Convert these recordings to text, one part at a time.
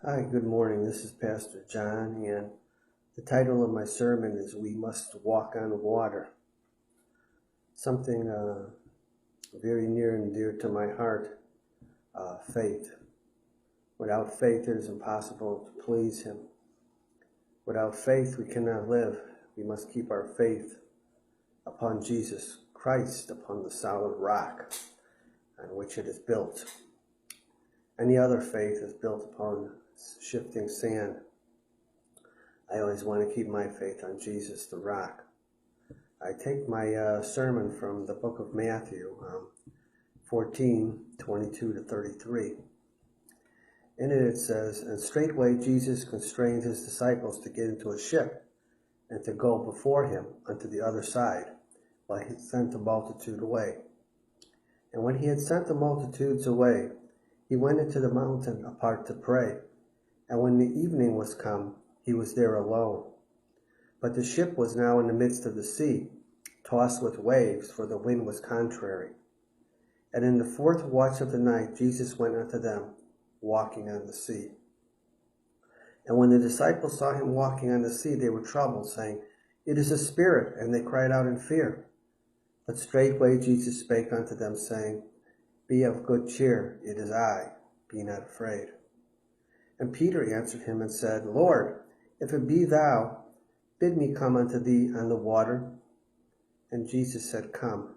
Hi, good morning. This is Pastor John, and the title of my sermon is We Must Walk on Water. Something very near and dear to my heart, faith. Without faith, it is impossible to please Him. Without faith, we cannot live. We must keep our faith upon Jesus Christ, upon the solid rock on which it is built. Any other faith is built upon shifting sand. I always want to keep my faith on Jesus, the rock. I take my sermon from the book of Matthew 14:22 to 33. In it says, "And straightway Jesus constrained his disciples to get into a ship and to go before him unto the other side, while he sent the multitude away. And when he had sent the multitudes away, he went into the mountain apart to pray. And when the evening was come, he was there alone. But the ship was now in the midst of the sea, tossed with waves, for the wind was contrary. And in the fourth watch of the night, Jesus went unto them, walking on the sea. And when the disciples saw him walking on the sea, they were troubled, saying, It is a spirit, and they cried out in fear. But straightway Jesus spake unto them, saying, Be of good cheer, it is I, be not afraid. And Peter answered him and said, Lord, if it be thou, bid me come unto thee on the water. And Jesus said, Come.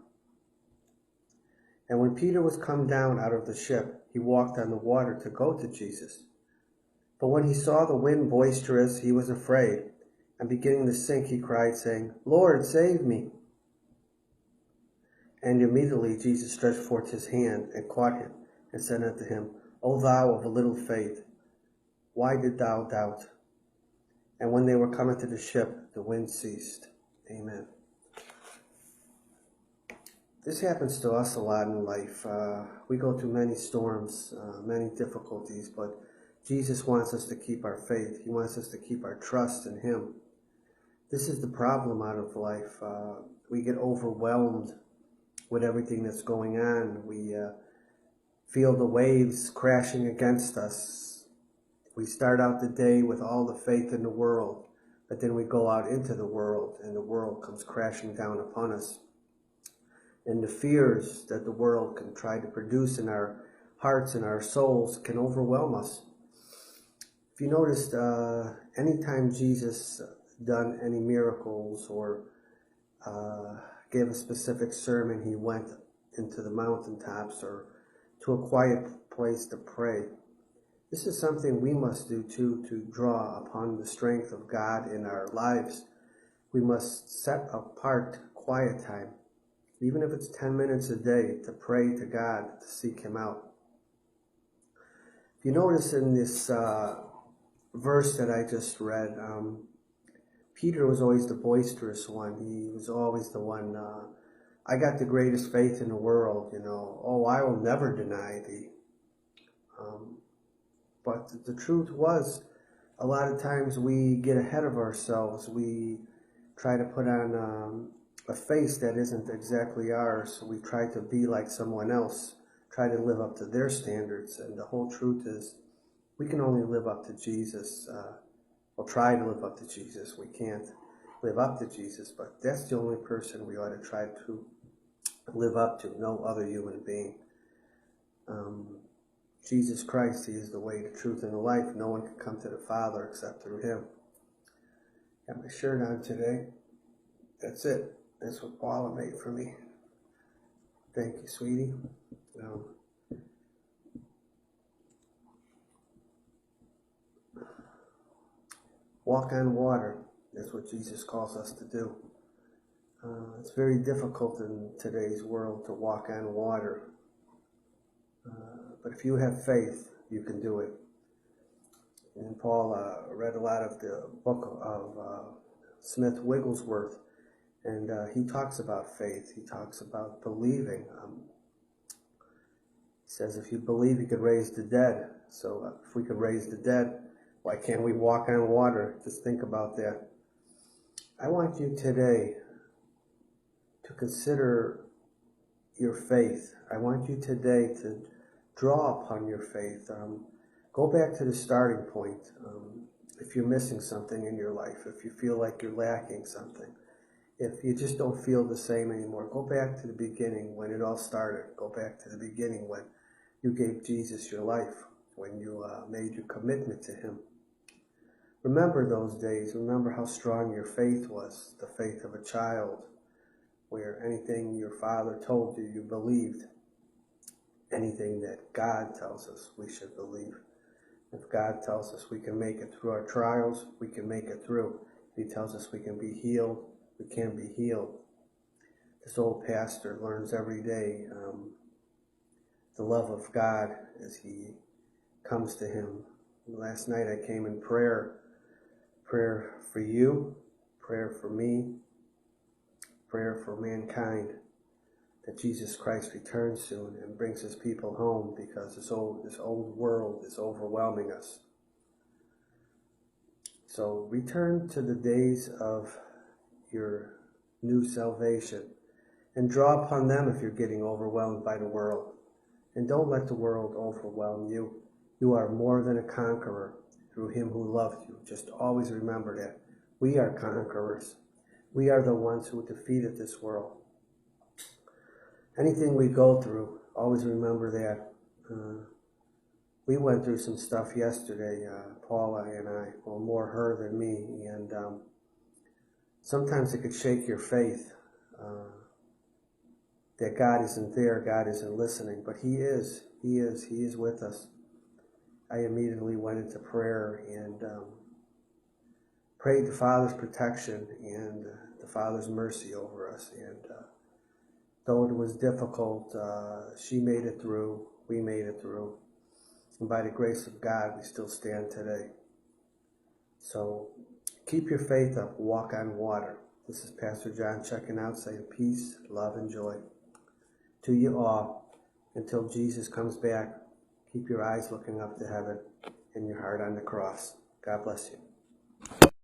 And when Peter was come down out of the ship, he walked on the water to go to Jesus. But when he saw the wind boisterous, he was afraid, and beginning to sink, he cried, saying, Lord, save me. And immediately Jesus stretched forth his hand and caught him, and said unto him, O thou of a little faith, why did thou doubt? And when they were come into the ship, the wind ceased. Amen. This happens to us a lot in life. We go through many storms, many difficulties, but Jesus wants us to keep our faith. He wants us to keep our trust in Him. This is the problem out of life. We get overwhelmed with everything that's going on. We feel the waves crashing against us. We start out the day with all the faith in the world, but then we go out into the world, and the world comes crashing down upon us. And the fears that the world can try to produce in our hearts and our souls can overwhelm us. If you noticed, anytime Jesus done any miracles or gave a specific sermon, he went into the mountaintops or to a quiet place to pray. This is something we must do too, to draw upon the strength of God in our lives. We must set apart quiet time, even if it's 10 minutes a day, to pray to God, to seek Him out. If you notice in this verse that I just read, Peter was always the boisterous one. He was always the one, I got the greatest faith in the world, oh, I will never deny thee. But the truth was, a lot of times we get ahead of ourselves. We try to put on a face that isn't exactly ours. We try to be like someone else, try to live up to their standards. And the whole truth is, we can only live up to Jesus. We'll try to live up to Jesus. We can't live up to Jesus, but that's the only person we ought to try to live up to, no other human being. Jesus Christ, He is the way, the truth, and the life. No one can come to the Father except through Him. Got my shirt on today. That's it. That's what Paula made for me. Thank you, sweetie. Walk on water. That's what Jesus calls us to do. It's very difficult in today's world to walk on water. But if you have faith, you can do it. And Paul read a lot of the book of Smith Wigglesworth, and he talks about faith. He talks about believing. He says if you believe, you could raise the dead. So if we could raise the dead, why can't we walk on water? Just think about that. I want you today to consider your faith. I want you today to draw upon your faith. Go back to the starting point. If you're missing something in your life, if you feel like you're lacking something, if you just don't feel the same anymore, go back to the beginning when it all started. Go back to the beginning when you gave Jesus your life, when you made your commitment to him. Remember those days. Remember how strong your faith was, the faith of a child, where anything your father told you, you believed. Anything that God tells us, we should believe. If God tells us we can make it through our trials, we can make it through. If he tells us we can be healed, we can be healed. This old pastor learns every day the love of God as he comes to him. Last night I came in prayer for you, prayer for me, prayer for mankind, that Jesus Christ returns soon and brings his people home, because this old world is overwhelming us. So return to the days of your new salvation and draw upon them if you're getting overwhelmed by the world. And don't let the world overwhelm you. You are more than a conqueror through him who loved you. Just always remember that. We are conquerors. We are the ones who defeated this world. Anything we go through, always remember that. We went through some stuff yesterday, Paula and I, well, more her than me, and sometimes it could shake your faith that God isn't there, God isn't listening, but he is with us. I immediately went into prayer and prayed the Father's protection and the Father's mercy over us. And though it was difficult, she made it through, we made it through. And by the grace of God, we still stand today. So keep your faith up, walk on water. This is Pastor John checking out, saying peace, love, and joy to you all until Jesus comes back. Keep your eyes looking up to heaven and your heart on the cross. God bless you.